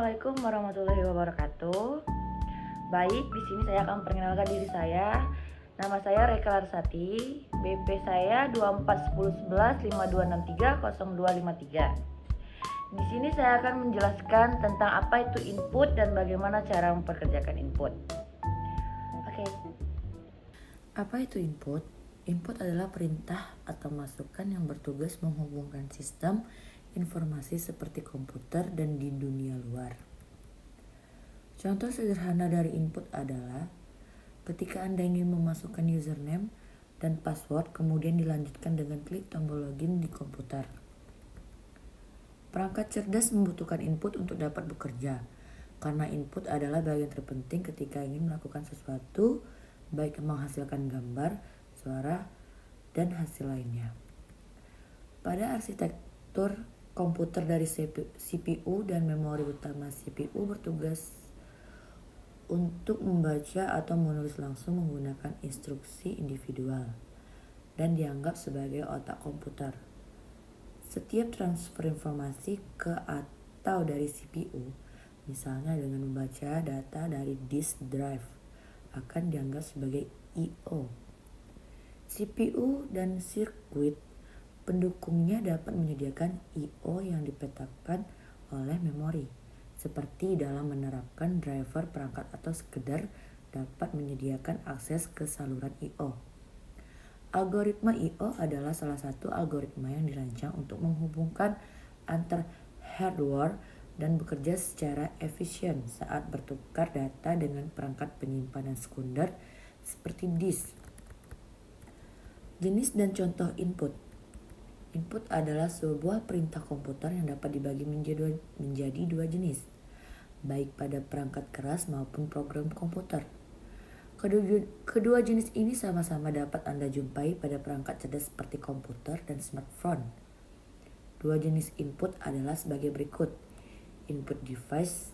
Assalamualaikum warahmatullahi wabarakatuh. Baik, di sini saya akan perkenalkan diri saya. Nama saya Reka Larsati, BP saya 24101152630253. Di sini saya akan menjelaskan tentang apa itu input dan bagaimana cara memperkerjakan input. Oke. Apa itu input? Input adalah perintah atau masukan yang bertugas menghubungkan sistem informasi seperti komputer dan di dunia luar. Contoh sederhana dari input adalah ketika Anda ingin memasukkan username dan password, kemudian dilanjutkan dengan klik tombol login di komputer. Perangkat cerdas membutuhkan input untuk dapat bekerja, karena input adalah bagian terpenting ketika ingin melakukan sesuatu, baik menghasilkan gambar, suara, dan hasil lainnya. Pada arsitektur komputer dari CPU dan memori utama CPU bertugas untuk membaca atau menulis langsung menggunakan instruksi individual dan dianggap sebagai otak komputer. Setiap transfer informasi ke atau dari CPU, misalnya dengan membaca data dari disk drive, akan dianggap sebagai I/O. CPU dan sirkuit pendukungnya dapat menyediakan I/O yang dipetakan oleh memori, seperti dalam menerapkan driver perangkat atau sekedar dapat menyediakan akses ke saluran I/O. Algoritma I/O adalah salah satu algoritma yang dirancang untuk menghubungkan antar hardware dan bekerja secara efisien saat bertukar data dengan perangkat penyimpanan sekunder seperti disk. Jenis dan contoh input. Input adalah sebuah perintah komputer yang dapat dibagi menjadi dua jenis, baik pada perangkat keras maupun program komputer. Kedua jenis ini sama-sama dapat Anda jumpai pada perangkat cerdas seperti komputer dan smartphone. Dua jenis input adalah sebagai berikut. Input device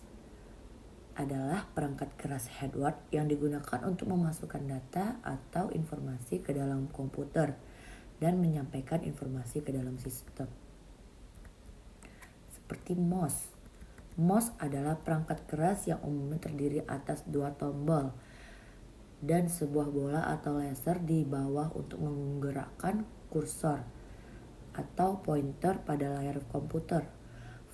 adalah perangkat keras hardware yang digunakan untuk memasukkan data atau informasi ke dalam komputer dan menyampaikan informasi ke dalam sistem. Seperti mouse. Mouse adalah perangkat keras yang umumnya terdiri atas dua tombol dan sebuah bola atau laser di bawah untuk menggerakkan kursor atau pointer pada layar komputer.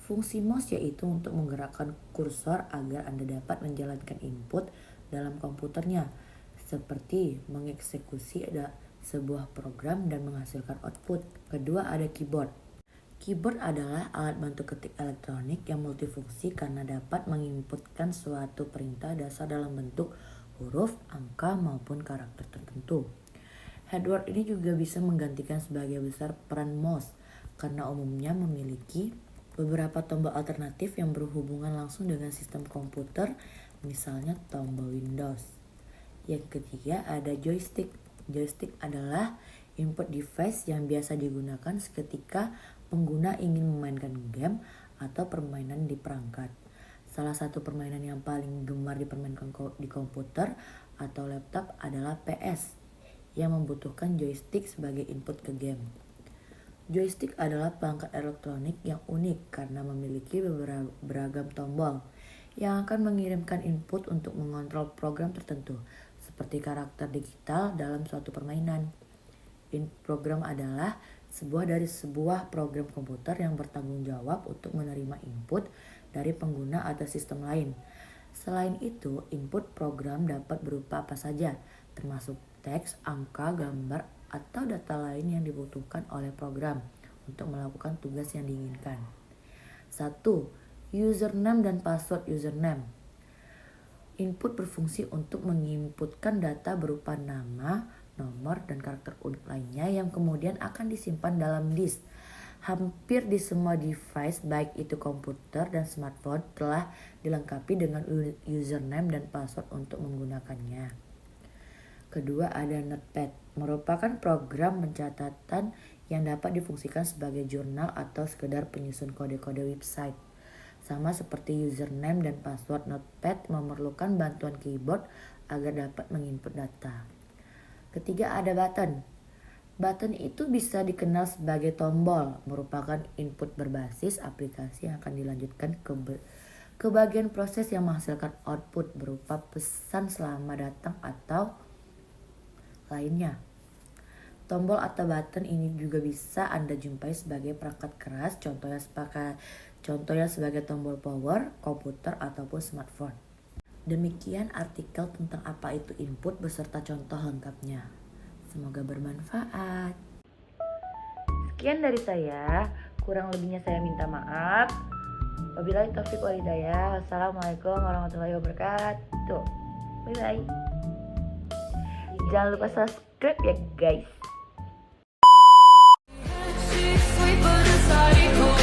Fungsi mouse yaitu untuk menggerakkan kursor agar Anda dapat menjalankan input dalam komputernya, seperti mengeksekusi sebuah program dan menghasilkan output. Kedua ada keyboard. Keyboard adalah alat bantu ketik elektronik yang multifungsi karena dapat menginputkan suatu perintah dasar dalam bentuk huruf, angka, maupun karakter tertentu. Hardware ini juga bisa menggantikan sebagai besar peran mouse karena umumnya memiliki beberapa tombol alternatif yang berhubungan langsung dengan sistem komputer, misalnya tombol Windows. Yang ketiga ada joystick. Joystick adalah input device yang biasa digunakan ketika pengguna ingin memainkan game atau permainan di perangkat. Salah satu permainan yang paling gemar dipermainkan di komputer atau laptop adalah PS, yang membutuhkan joystick sebagai input ke game. Joystick adalah perangkat elektronik yang unik karena memiliki beragam tombol yang akan mengirimkan input untuk mengontrol program tertentu, seperti karakter digital dalam suatu permainan. Program adalah sebuah program komputer yang bertanggung jawab untuk menerima input dari pengguna atau sistem lain. Selain itu, input program dapat berupa apa saja, termasuk teks, angka, gambar, atau data lain yang dibutuhkan oleh program untuk melakukan tugas yang diinginkan. 1. Username dan password username. Input berfungsi untuk menginputkan data berupa nama, nomor, dan karakter unik lainnya yang kemudian akan disimpan dalam disk. Hampir di semua device, baik itu komputer dan smartphone, telah dilengkapi dengan username dan password untuk menggunakannya. Kedua ada Notepad, merupakan program pencatatan yang dapat difungsikan sebagai jurnal atau sekedar penyusun kode-kode website. Sama seperti username dan password, Notepad memerlukan bantuan keyboard agar dapat menginput data. Ketiga ada button. Button itu bisa dikenal sebagai tombol, merupakan input berbasis aplikasi yang akan dilanjutkan ke ke bagian proses yang menghasilkan output berupa pesan selamat datang atau lainnya. Tombol atau button ini juga bisa Anda jumpai sebagai perangkat keras, contohnya sebagai tombol power, komputer, ataupun smartphone. Demikian artikel tentang apa itu input beserta contoh lengkapnya. Semoga bermanfaat. Sekian dari saya, kurang lebihnya saya minta maaf. Wabillahi taufiq wal hidayah. Wassalamualaikum warahmatullahi wabarakatuh. Bye bye. Jangan lupa subscribe ya guys. Sweet but inside